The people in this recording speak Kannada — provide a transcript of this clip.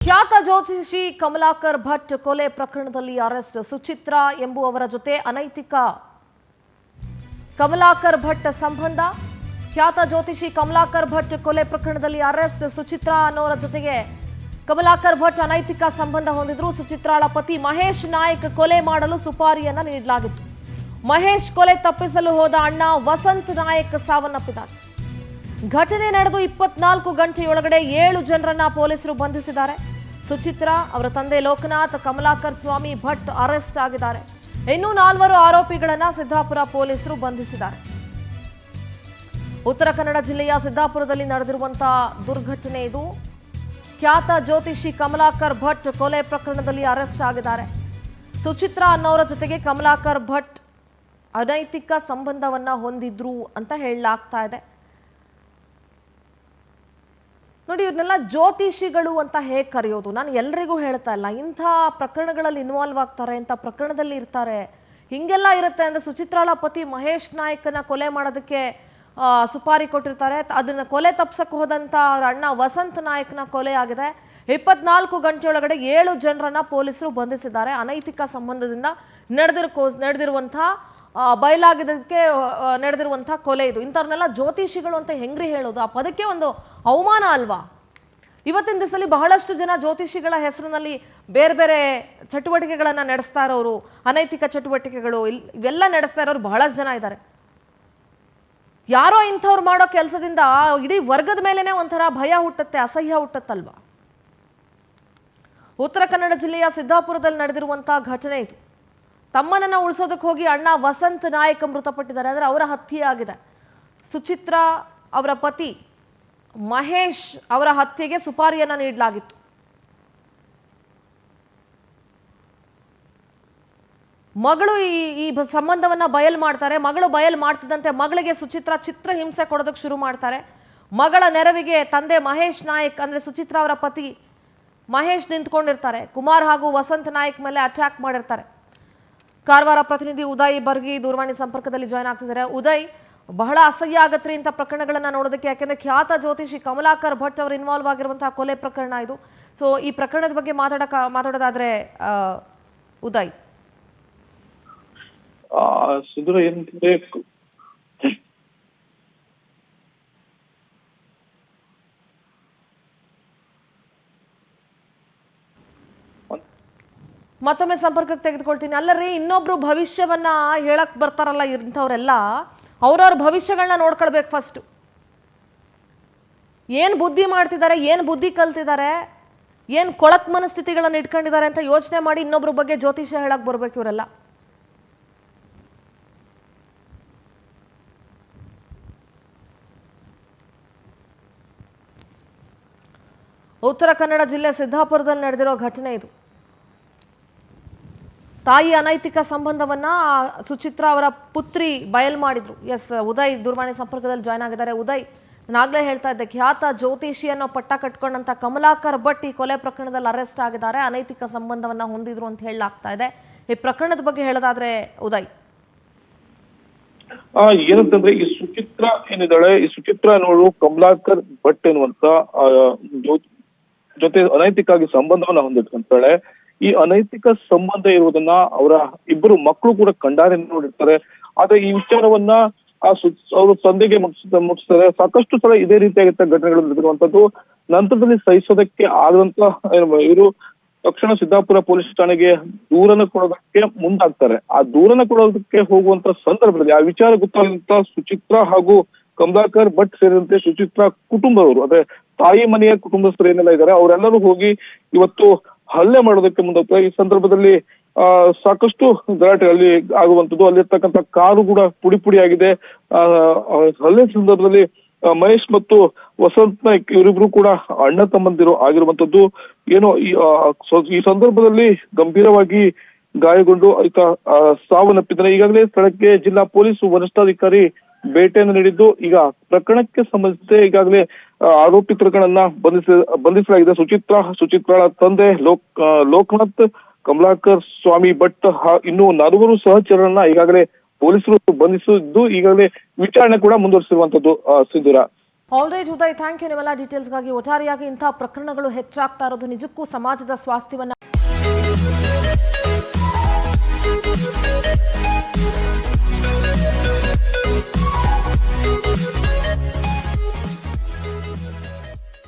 ಖ್ಯಾತ ಜ್ಯೋತಿಷಿ ಕಮಲಾಕರ್ ಭಟ್ ಕೊಲೆ ಪ್ರಕರಣದಲ್ಲಿ ಅರೆಸ್ಟ್. ಸುಚಿತ್ರಾ ಎಂಬುವವರ ಜೊತೆ ಅನೈತಿಕ ಕಮಲಾಕರ್ ಭಟ್ ಸಂಬಂಧ. ಖ್ಯಾತ ಜ್ಯೋತಿಷಿ ಕಮಲಾಕರ್ ಭಟ್ ಕೊಲೆ ಪ್ರಕರಣದಲ್ಲಿ ಅರೆಸ್ಟ್. ಸುಚಿತ್ರಾ ಅನ್ನೋರ ಜೊತೆಗೆ ಕಮಲಾಕರ್ ಭಟ್ ಅನೈತಿಕ ಸಂಬಂಧ ಹೊಂದಿದ್ರು. ಸುಚಿತ್ರಾಳ ಪತಿ ಮಹೇಶ್ ನಾಯಕ್ ಕೊಲೆ ಮಾಡಲು ಸುಪಾರಿಯನ್ನ ನೀಡಲಾಗಿತ್ತು. ಮಹೇಶ್ ಕೊಲೆ ತಪ್ಪಿಸಲು ಹೋದ ಅಣ್ಣ ವಸಂತ್ ನಾಯಕ್ ಸಾವನ್ನಪ್ಪಿದ್ದಾರೆ. ಘಟನೆ ನಡೆದು 24 ಗಂಟೆಯೊಳಗಡೆ 7 ಜನರನ್ನ ಪೊಲೀಸರು ಬಂಧಿಸಿದ್ದಾರೆ. ಸುಚಿತ್ರಾ ಅವರ ತಂದೆ ಲೋಕನಾಥ್, ಕಮಲಾಕರ್ ಸ್ವಾಮಿ ಭಟ್ ಅರೆಸ್ಟ್ ಆಗಿದ್ದಾರೆ. ಇನ್ನೂ 4 ಆರೋಪಿಗಳನ್ನ ಸಿದ್ದಾಪುರ ಪೊಲೀಸರು ಬಂಧಿಸಿದ್ದಾರೆ. ಉತ್ತರ ಕನ್ನಡ ಜಿಲ್ಲೆಯ ಸಿದ್ದಾಪುರದಲ್ಲಿ ನಡೆದಿರುವಂತಹ ದುರ್ಘಟನೆ ಇದು. ಖ್ಯಾತ ಜ್ಯೋತಿಷಿ ಕಮಲಾಕರ್ ಭಟ್ ಕೊಲೆ ಪ್ರಕರಣದಲ್ಲಿ ಅರೆಸ್ಟ್ ಆಗಿದ್ದಾರೆ. ಸುಚಿತ್ರಾ ಅನ್ನೋರ ಜೊತೆಗೆ ಕಮಲಾಕರ್ ಭಟ್ ಅನೈತಿಕ ಸಂಬಂಧವನ್ನ ಹೊಂದಿದ್ರು ಅಂತ ಹೇಳಲಾಗ್ತಾ ಇದೆ. ನೋಡಿ, ಇದನ್ನೆಲ್ಲ ಜ್ಯೋತಿಷಿಗಳು ಅಂತ ಹೇಗೆ ಕರೆಯೋದು? ನಾನು ಎಲ್ರಿಗೂ ಹೇಳ್ತಾ ಇಲ್ಲ, ಇಂಥ ಪ್ರಕರಣಗಳಲ್ಲಿ ಇನ್ವಾಲ್ವ್ ಆಗ್ತಾರೆ, ಇಂಥ ಪ್ರಕರಣದಲ್ಲಿ ಇರ್ತಾರೆ, ಹಿಂಗೆಲ್ಲ ಇರುತ್ತೆ ಅಂದರೆ ಸುಚಿತ್ರಾಳ ಪತಿ ಮಹೇಶ್ ನಾಯ್ಕನ ಕೊಲೆ ಮಾಡೋದಕ್ಕೆ ಸುಪಾರಿ ಕೊಟ್ಟಿರ್ತಾರೆ. ಅದನ್ನು ಕೊಲೆ ತಪ್ಸಕ್ಕೆ ಹೋದಂಥ ಅವ್ರ ಅಣ್ಣ ವಸಂತ್ ನಾಯಕ್ನ ಕೊಲೆ ಆಗಿದೆ. 24 ಗಂಟೆಯೊಳಗಡೆ 7 ಜನರನ್ನ ಪೊಲೀಸರು ಬಂಧಿಸಿದ್ದಾರೆ. ಅನೈತಿಕ ಸಂಬಂಧದಿಂದ ನಡೆದಿರುವಂಥ ಬಯಲಾಗಿದ್ದಕ್ಕೆ ನಡೆದಿರುವಂಥ ಕೊಲೆ ಇದು. ಇಂಥವ್ರನ್ನೆಲ್ಲ ಜ್ಯೋತಿಷಿಗಳು ಅಂತ ಹೆಂಗ್ರಿ ಹೇಳೋದು? ಆ ಪದಕ್ಕೆ ಒಂದು ಅವಮಾನ ಅಲ್ವಾ? ಇವತ್ತಿನ ದಿವಸದಲ್ಲಿ ಬಹಳಷ್ಟು ಜನ ಜ್ಯೋತಿಷಿಗಳ ಹೆಸರಿನಲ್ಲಿ ಬೇರೆ ಬೇರೆ ಚಟುವಟಿಕೆಗಳನ್ನು ನಡೆಸ್ತಾ ಇರೋರು, ಅನೈತಿಕ ಚಟುವಟಿಕೆಗಳು ಇವೆಲ್ಲ ನಡೆಸ್ತಾ ಇರೋರು ಬಹಳಷ್ಟು ಜನ ಇದ್ದಾರೆ. ಯಾರೋ ಇಂಥವ್ರು ಮಾಡೋ ಕೆಲಸದಿಂದ ಇಡೀ ವರ್ಗದ ಮೇಲೇನೆ ಒಂಥರ ಭಯ ಹುಟ್ಟುತ್ತೆ, ಅಸಹ್ಯ ಹುಟ್ಟತ್ತಲ್ವಾ? ಉತ್ತರ ಕನ್ನಡ ಜಿಲ್ಲೆಯ ಸಿದ್ದಾಪುರದಲ್ಲಿ ನಡೆದಿರುವಂತಹ ಘಟನೆ ಇದು. ತಮ್ಮನನ್ನ ಉಳಿಸೋದಕ್ಕೆ ಹೋಗಿ ಅಣ್ಣ ವಸಂತ್ ನಾಯಕ್ ಮೃತಪಟ್ಟಿದ್ದಾರೆ. ಅಂದರೆ ಅವರ ಹತ್ಯೆ ಆಗಿದೆ. ಸುಚಿತ್ರಾ ಅವರ ಪತಿ ಮಹೇಶ್ ಅವರ ಹತ್ಯೆಗೆ ಸುಪಾರಿಯನ್ನ ನೀಡಲಾಗಿತ್ತು. ಮಗಳು ಈ ಸಂಬಂಧವನ್ನ ಬಯಲು ಮಾಡ್ತಾರೆ. ಮಗಳು ಬಯಲು ಮಾಡ್ತಿದ್ದಂತೆ ಮಗಳಿಗೆ ಸುಚಿತ್ರಾ ಚಿತ್ರಹಿಂಸೆ ಕೊಡೋದಕ್ಕೆ ಶುರು ಮಾಡ್ತಾರೆ. ಮಗಳ ನೆರವಿಗೆ ತಂದೆ ಮಹೇಶ್ ನಾಯಕ್, ಅಂದರೆ ಸುಚಿತ್ರಾ ಅವರ ಪತಿ ಮಹೇಶ್ ನಿಂತ್ಕೊಂಡಿರ್ತಾರೆ. ಕುಮಾರ್ ಹಾಗೂ ವಸಂತ್ ನಾಯಕ್ ಮೇಲೆ ಅಟ್ಯಾಕ್ ಮಾಡಿರ್ತಾರೆ. ಕಾರವಾರ ಪ್ರತಿನಿಧಿ ಉದಯ್ ಬರ್ಗಿ ದೂರವಾಣಿ ಸಂಪರ್ಕದಲ್ಲಿ ಜಾಯ್ನ್ ಆಗ್ತಿದ್ದಾರೆ. ಉದಯ್, ಬಹಳ ಅಸಹ್ಯ ಆಗತ್ರಿ ಇಂಥ ಪ್ರಕರಣಗಳನ್ನ ನೋಡೋದಕ್ಕೆ, ಯಾಕೆಂದ್ರೆ ಖ್ಯಾತ ಜ್ಯೋತಿಷಿ ಕಮಲಾಕರ್ ಭಟ್ ಅವರು ಇನ್ವಾಲ್ವ್ ಆಗಿರುವಂತಹ ಕೊಲೆ ಪ್ರಕರಣ ಇದು. ಸೊ ಈ ಪ್ರಕರಣದ ಬಗ್ಗೆ ಮಾತಾಡೋದಾದ್ರೆ ಉದಯ್. ಸುಧೀರ, ಏನಂತಂದ್ರೆ ಮತ್ತೊಮ್ಮೆ ಸಂಪರ್ಕಕ್ಕೆ ತೆಗೆದುಕೊಳ್ತೀನಿ. ಅಲ್ಲರಿ, ಇನ್ನೊಬ್ರು ಭವಿಷ್ಯವನ್ನ ಹೇಳಕ್ ಬರ್ತಾರಲ್ಲ ಇಂಥವ್ರೆಲ್ಲ, ಅವ್ರವ್ರ ಭವಿಷ್ಯಗಳನ್ನ ನೋಡ್ಕೊಳ್ಬೇಕು ಫಸ್ಟ್. ಏನ್ ಬುದ್ಧಿ ಮಾಡ್ತಿದ್ದಾರೆ, ಏನ್ ಬುದ್ಧಿ ಕಲ್ತಿದ್ದಾರೆ, ಏನ್ ಕೊಳಕ್ ಮನಸ್ಥಿತಿಗಳನ್ನ ಇಟ್ಕೊಂಡಿದ್ದಾರೆ ಅಂತ ಯೋಚನೆ ಮಾಡಿ ಇನ್ನೊಬ್ರ ಬಗ್ಗೆ ಜ್ಯೋತಿಷ್ಯ ಹೇಳಕ್ ಬರ್ಬೇಕು ಇವರೆಲ್ಲ. ಉತ್ತರ ಕನ್ನಡ ಜಿಲ್ಲೆ ಸಿದ್ದಾಪುರದಲ್ಲಿ ನಡೆದಿರೋ ಘಟನೆ ಇದು. ತಾಯಿ ಅನೈತಿಕ ಸಂಬಂಧವನ್ನ ಸುಚಿತ್ರಾ ಅವರ ಪುತ್ರಿ ಬಯಲು ಮಾಡಿದ್ರು. ಎಸ್, ಉದಯ್ ದೂರವಾಣಿ ಸಂಪರ್ಕದಲ್ಲಿ ಜಾಯ್ನ್ ಆಗಿದ್ದಾರೆ. ಉದಯ್, ನಾನಾಗ್ಲೇ ಹೇಳ್ತಾ ಇದ್ದೆ, ಖ್ಯಾತ ಜ್ಯೋತಿಷಿ ಅನ್ನೋ ಪಟ್ಟ ಕಟ್ಕೊಂಡಂತ ಕಮಲಾಕರ್ ಭಟ್ ಈ ಕೊಲೆ ಪ್ರಕರಣದಲ್ಲಿ ಅರೆಸ್ಟ್ ಆಗಿದ್ದಾರೆ. ಅನೈತಿಕ ಸಂಬಂಧವನ್ನ ಹೊಂದಿದ್ರು ಅಂತ ಹೇಳಲಾಗ್ತಾ ಇದೆ. ಈ ಪ್ರಕರಣದ ಬಗ್ಗೆ ಹೇಳೋದಾದ್ರೆ ಉದಯ್. ಏನಂತಂದ್ರೆ ಈ ಸುಚಿತ್ರಾ ಏನಿದ್ದಾಳೆ, ಈ ಸುಚಿತ್ರಾ ಅನ್ನೋಳು ಕಮಲಾಕರ್ ಭಟ್ ಎನ್ನುವಂತ ಜೊತೆ ಅನೈತಿಕವಾಗಿ ಸಂಬಂಧವನ್ನ ಹೊಂದಿರ್ತಾಳೆ. ಈ ಅನೈತಿಕ ಸಂಬಂಧ ಇರುವುದನ್ನ ಅವರ ಇಬ್ಬರು ಮಕ್ಕಳು ಕೂಡ ಕಣ್ಣಾರೆ ನೋಡಿರ್ತಾರೆ. ಆದ್ರೆ ಈ ವಿಚಾರವನ್ನ ಅವರು ತಂದೆಗೆ ಮುಟ್ಟಿಸ್ತಾರೆ. ಸಾಕಷ್ಟು ಸಲ ಇದೇ ರೀತಿಯಾಗಿದ್ದ ಘಟನೆಗಳು ನಡೆದಿರುವಂತದ್ದು. ನಂತರದಲ್ಲಿ ಸಹಿಸೋದಕ್ಕೆ ಆದಂತ ಇವರು ತಕ್ಷಣ ಸಿದ್ದಾಪುರ ಪೊಲೀಸ್ ಠಾಣೆಗೆ ದೂರನ್ನ ಕೊಡೋದಕ್ಕೆ ಮುಂದಾಗ್ತಾರೆ. ಆ ದೂರನ್ನ ಕೊಡೋದಕ್ಕೆ ಹೋಗುವಂತ ಸಂದರ್ಭದಲ್ಲಿ ಆ ವಿಚಾರ ಗೊತ್ತಾದಂತ ಸುಚಿತ್ರಾ ಹಾಗೂ ಕಮಲಾಕರ್ ಭಟ್ ಸೇರಿದಂತೆ ಸುಚಿತ್ರಾ ಕುಟುಂಬದವರು, ಅಂದ್ರೆ ತಾಯಿ ಮನೆಯ ಕುಟುಂಬಸ್ಥರು ಏನೆಲ್ಲ ಇದ್ದಾರೆ ಅವರೆಲ್ಲರೂ ಹೋಗಿ ಇವತ್ತು ಹಲ್ಲೆ ಮಾಡೋದಕ್ಕೆ ಮುಂದಾಗ್ತಾರೆ. ಈ ಸಂದರ್ಭದಲ್ಲಿ ಸಾಕಷ್ಟು ಗಲಾಟೆ ಅಲ್ಲಿ ಆಗುವಂಥದ್ದು. ಅಲ್ಲಿರ್ತಕ್ಕಂಥ ಕಾರು ಕೂಡ ಪುಡಿ ಆಗಿದೆ. ಹಲ್ಲೆ ಸಂದರ್ಭದಲ್ಲಿ ಮಹೇಶ್ ಮತ್ತು ವಸಂತ್ ನಾಯ್ಕ್ ಇವರಿಬ್ರು ಕೂಡ ಅಣ್ಣ ತಮ್ಮಂದಿರು ಆಗಿರುವಂತದ್ದು. ಏನೋ ಈ ಸಂದರ್ಭದಲ್ಲಿ ಗಂಭೀರವಾಗಿ ಗಾಯಗೊಂಡು ಆಯ್ತಾ ಸಾವನ್ನಪ್ಪಿದ್ದಾರೆ. ಈಗಾಗಲೇ ಸ್ಥಳಕ್ಕೆ ಜಿಲ್ಲಾ ಪೊಲೀಸ್ ವರಿಷ್ಠಾಧಿಕಾರಿ ಭೇಟಿಯನ್ನು ನೀಡಿದ್ದು, ಈಗ ಪ್ರಕರಣಕ್ಕೆ ಸಂಬಂಧಿಸಿದ ಈಗಾಗಲೇ ಆರೋಪಿತರುಗಳನ್ನ ಬಂಧಿಸಲಾಗಿದೆ. ಸುಚಿತ್ರಾಳ ತಂದೆ ಲೋಕನಾಥ್, ಕಮಲಾಕರ್ ಸ್ವಾಮಿ ಭಟ್ ಇನ್ನು 4 ಸಹಚರರನ್ನ ಈಗಾಗಲೇ ಪೊಲೀಸರು ಬಂಧಿಸಿದ್ದು, ಈಗಾಗಲೇ ವಿಚಾರಣೆ ಕೂಡ ಮುಂದುವರಿಸಿರುವಂತದ್ದು. Sindhura. All right Uday, thank you ನಿಮ್ಮೆಲ್ಲ ಡೀಟೇಲ್ಸ್ಗಾಗಿ. ಒಟ್ಟಾರೆಯಾಗಿ ಇಂತಹ ಪ್ರಕರಣಗಳು ಹೆಚ್ಚಾಗ್ತಾ ಇರೋದು ನಿಜಕ್ಕೂ ಸಮಾಜದ ಸ್ವಾಸ್ಥ್ಯವನ್ನ